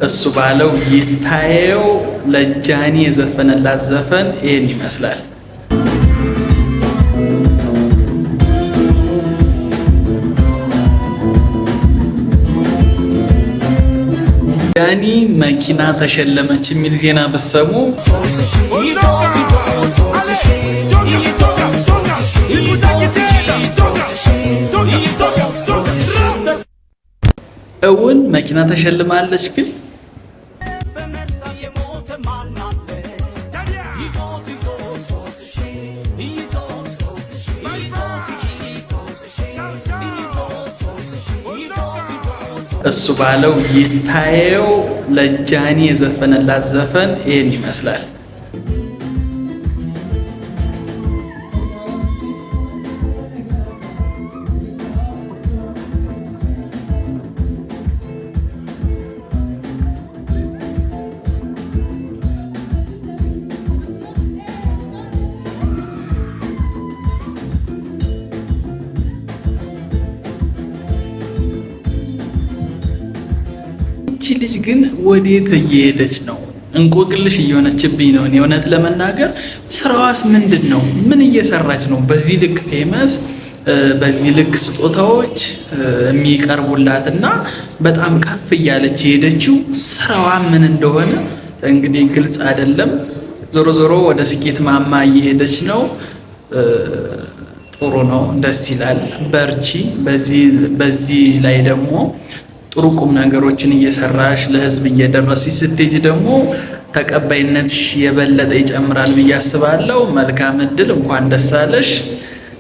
እሱ ባለው ይታየው ለጃኒ የዘፈነላት ዘፈን ይሄን ይመስላል። ጃኒ መኪና ተሸለመች የሚል ዜና ብትሰሙ እውን መኪና ተሸልማለች ግን እሱ ባለው ይታየው ለጃኒ የዘፈነላት ዘፈን ይሄን ይመስላል። እቺ ልጅ ግን ወዴት እየሄደች ነው? እንቆቅልሽ እየሆነችብኝ ነው። እውነት ለመናገር ስራዋስ ምንድነው? ምን እየሰራች ነው? በዚህ ልክ ፌመስ፣ በዚህ ልክ ስጦታዎች የሚቀርቡላትና በጣም ከፍ እያለች የሄደችው ስራዋ ምን እንደሆነ እንግዲህ ግልጽ አይደለም። ዞሮ ዞሮ ወደ ስኬት ማማ እየሄደች ነው። ጥሩ ነው፣ ደስ ይላል። በርቺ። በዚህ ላይ ደግሞ ጥሩ ቁም ነገሮችን እየሰራሽ ለህዝብ እየደረስሽ ስትሄጂ ደግሞ ተቀባይነትሽ የበለጠ ይጨምራል ብዬ አስባለሁ። መልካም እድል፣ እንኳን ደስ አለሽ።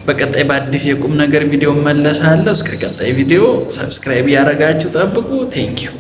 በቀጣይ በአዲስ የቁም ነገር ቪዲዮ መለሳለሁ። እስከ ቀጣይ ቪዲዮ ሰብስክራይብ ያደረጋችሁ ጠብቁ። ቴንኪው